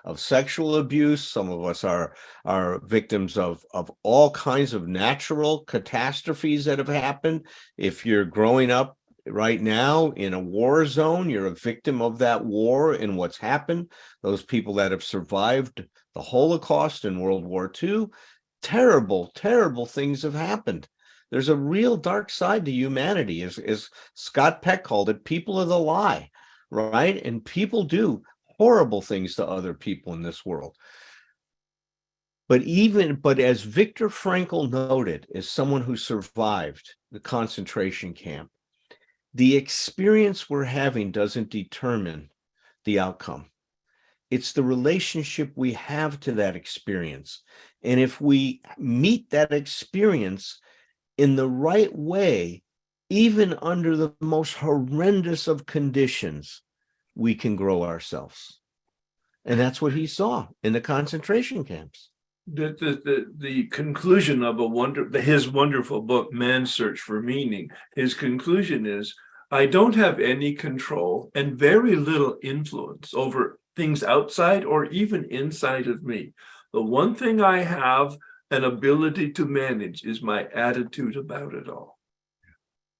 of sexual abuse. Some of us are victims of all kinds of natural catastrophes that have happened. If you're growing up right now in a war zone, you're a victim of that war and what's happened. Those people that have survived the Holocaust and World War II, terrible, terrible things have happened. There's a real dark side to humanity, as Scott Peck called it, people of the lie, right? And people do horrible things to other people in this world. But as Viktor Frankl noted, as someone who survived the concentration camp, the experience we're having doesn't determine the outcome. It's the relationship we have to that experience. And if we meet that experience in the right way, even under the most horrendous of conditions, we can grow ourselves. And that's what he saw in the concentration camps. The conclusion of his wonderful book, Man's Search for Meaning, his conclusion is, I don't have any control and very little influence over things outside or even inside of me. The one thing I have an ability to manage is my attitude about it all.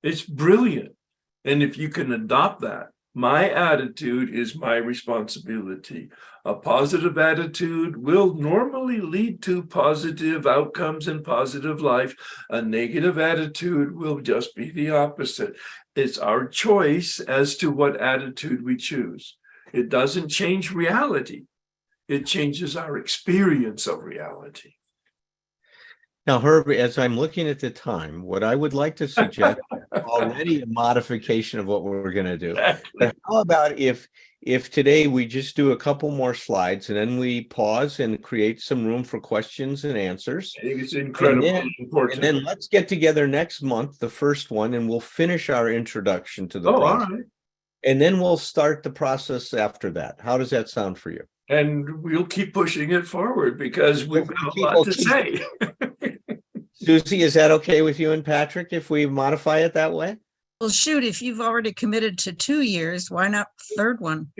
It's brilliant. And if you can adopt that, my attitude is my responsibility. A positive attitude will normally lead to positive outcomes and positive life. A negative attitude will just be the opposite. It's our choice as to what attitude we choose. It doesn't change reality. It changes our experience of reality. Now, Herb, as I'm looking at the time, what I would like to suggest already a modification of what we're going to do. But how about if today we just do a couple more slides and then we pause and create some room for questions and answers? I think it's incredibly important. And then let's get together next month, the first one, and we'll finish our introduction to the process. All right. And then we'll start the process after that. How does that sound for you? And we'll keep pushing it forward because we've got a lot to say. Susie, is that okay with you and Patrick if we modify it that way? Well, shoot, if you've already committed to 2 years, why not third one?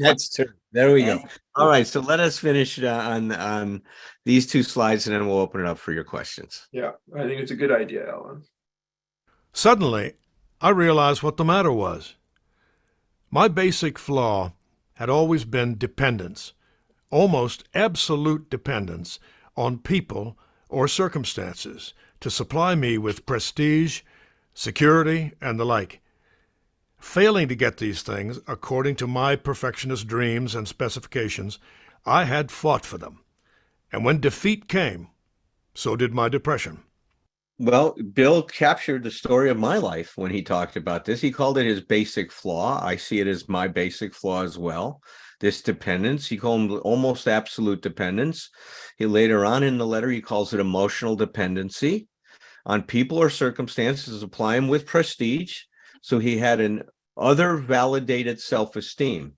That's true. There we go. All right. So let us finish on these two slides and then we'll open it up for your questions. Yeah, I think it's a good idea, Alan. Suddenly, I realized what the matter was. My basic flaw had always been dependence, almost absolute dependence on people or circumstances to supply me with prestige, security, and the like. Failing to get these things according to my perfectionist dreams and specifications, I had fought for them. And when defeat came, so did my depression. Well, Bill captured the story of my life when he talked about this. He called it his basic flaw. I see it as my basic flaw as well. This dependence, he called it almost absolute dependence. He later on in the letter, he calls it emotional dependency on people or circumstances, applying with prestige. So he had an other validated self-esteem,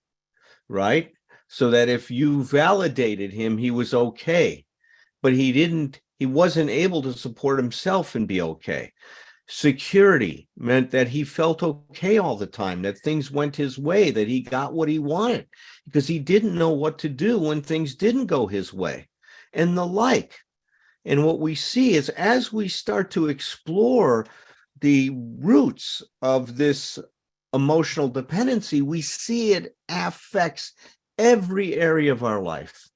right? So that if you validated him, he was okay, but he wasn't able to support himself and be okay. Security meant that he felt okay all the time, that things went his way, that he got what he wanted, because he didn't know what to do when things didn't go his way, and the like. And what we see is as we start to explore the roots of this emotional dependency, we see it affects every area of our life.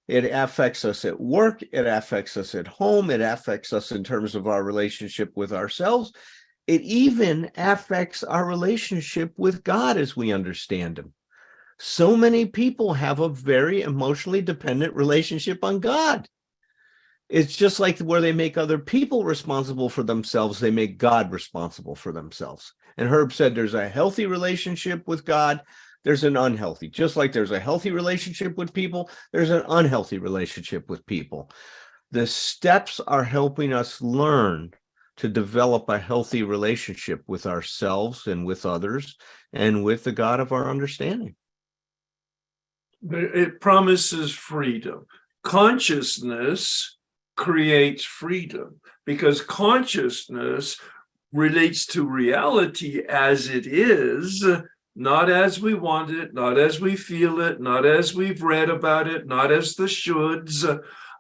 It affects us at work, it affects us at home, it affects us in terms of our relationship with ourselves. It even affects our relationship with God as we understand him. So many people have a very emotionally dependent relationship on God. It's just like where they make other people responsible for themselves, they make God responsible for themselves. And Herb said there's a healthy relationship with God, there's an unhealthy. Just like there's a healthy relationship with people, there's an unhealthy relationship with people. The steps are helping us learn to develop a healthy relationship with ourselves and with others and with the God of our understanding. It promises freedom. Consciousness creates freedom, because consciousness relates to reality as it is, not as we want it, not as we feel it, not as we've read about it, not as the shoulds.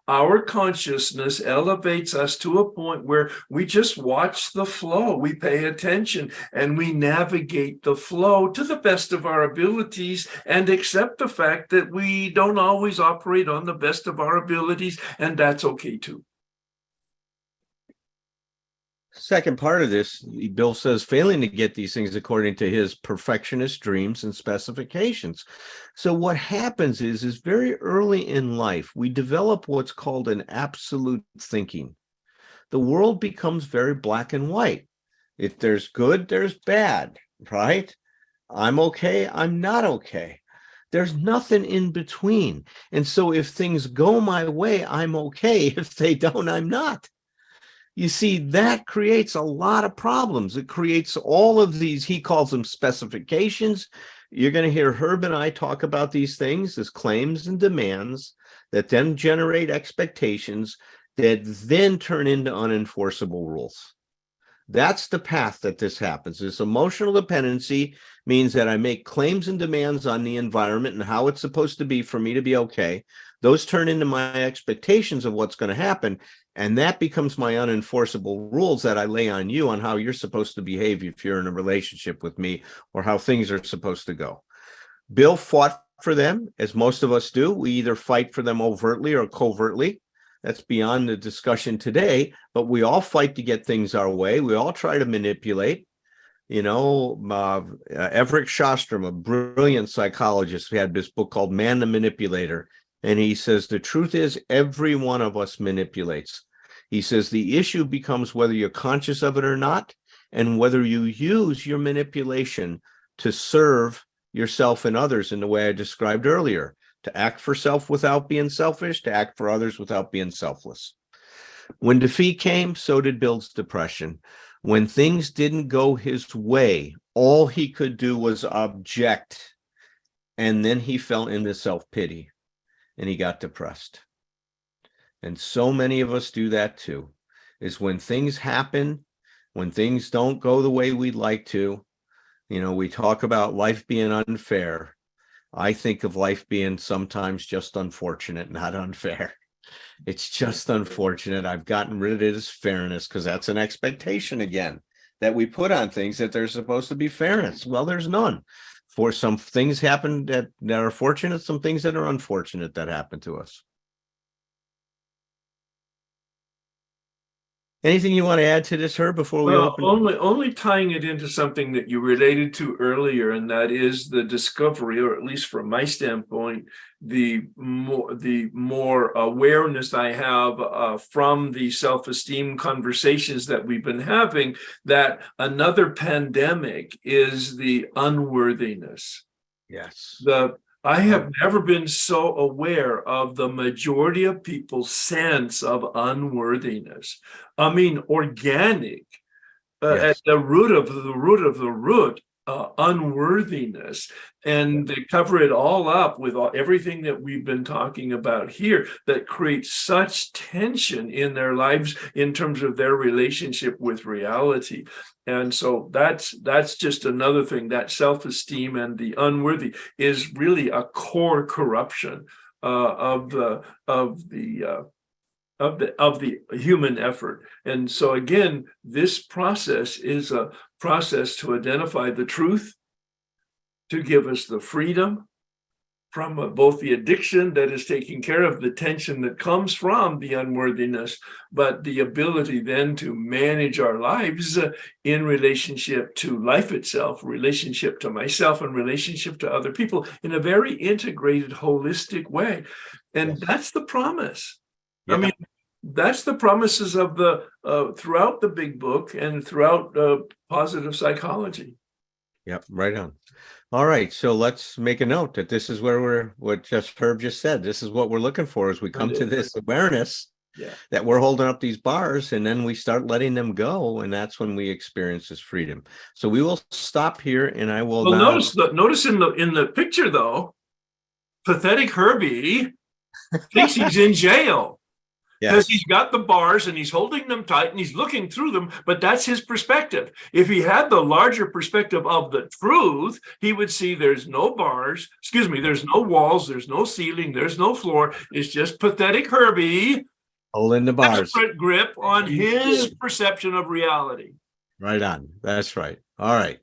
Our consciousness elevates us to a point where we just watch the flow. We pay attention and we navigate the flow to the best of our abilities and accept the fact that we don't always operate on the best of our abilities, and that's okay too. Second part of this, Bill says, failing to get these things according to his perfectionist dreams and specifications. So what happens is very early in life, we develop what's called an absolute thinking. The world becomes very black and white. If there's good, there's bad, right? I'm okay, I'm not okay. There's nothing in between. And so if things go my way, I'm okay. If they don't, I'm not. You see, that creates a lot of problems. It creates all of these, he calls them specifications. You're going to hear Herb and I talk about these things as claims and demands that then generate expectations that then turn into unenforceable rules. That's the path that this happens. This emotional dependency means that I make claims and demands on the environment and how it's supposed to be for me to be okay. Those turn into my expectations of what's going to happen. And that becomes my unenforceable rules that I lay on you on how you're supposed to behave if you're in a relationship with me, or how things are supposed to go. Bill fought for them, as most of us do. We either fight for them overtly or covertly. That's beyond the discussion today, but we all fight to get things our way. We all try to manipulate. You know, Everett Shostrom, a brilliant psychologist, had this book called Man the Manipulator. And he says, the truth is every one of us manipulates. He says the issue becomes whether you're conscious of it or not, and whether you use your manipulation to serve yourself and others in the way I described earlier, to act for self without being selfish, to act for others without being selfless. When defeat came, so did Bill's depression. When things didn't go his way, all he could do was object. And then he fell into self-pity and he got depressed. And so many of us do that too, is when things happen, when things don't go the way we'd like to. You know, we talk about life being unfair. I think of life being sometimes just unfortunate, not unfair. It's just unfortunate. I've gotten rid of it as fairness because that's an expectation again that we put on things, that there's supposed to be fairness. Well, there's none. For some things happen that are fortunate, some things that are unfortunate that happen to us. Anything you want to add to this, Herb, before we open? Only tying it into something that you related to earlier, and that is the discovery, or at least from my standpoint, the more awareness I have from the self-esteem conversations that we've been having, that another pandemic is the unworthiness. Yes. I have never been so aware of the majority of people's sense of unworthiness. I mean, organic, Yes. at the root of the root, unworthiness. And they cover it all up with everything that we've been talking about here, that creates such tension in their lives in terms of their relationship with reality. And so that's just another thing, that self-esteem and the unworthy is really a core corruption of the human effort. And so again, this process is a process to identify the truth, to give us the freedom from both the addiction that is taking care of the tension that comes from the unworthiness, but the ability then to manage our lives in relationship to life itself, relationship to myself, and relationship to other people in a very integrated, holistic way. And Yes. that's the promise. Yeah. I mean, that's the promises of the throughout the big book and throughout positive psychology. Yep, right on. All right, so let's make a note that this is where what Herb just said, this is what we're looking for as we come to this awareness that we're holding up these bars, and then we start letting them go, and that's when we experience this freedom. So we will stop here, and I will now... Notice in the picture though, pathetic Herbie thinks he's in jail. because Yes. he's got the bars and he's holding them tight and he's looking through them, but that's his perspective. If he had the larger perspective of the truth, he would see there's no bars, there's no walls, there's no ceiling, there's no floor. It's just pathetic Herbie, Holding the bars. desperate grip on his perception of reality. Right on. That's right. All right.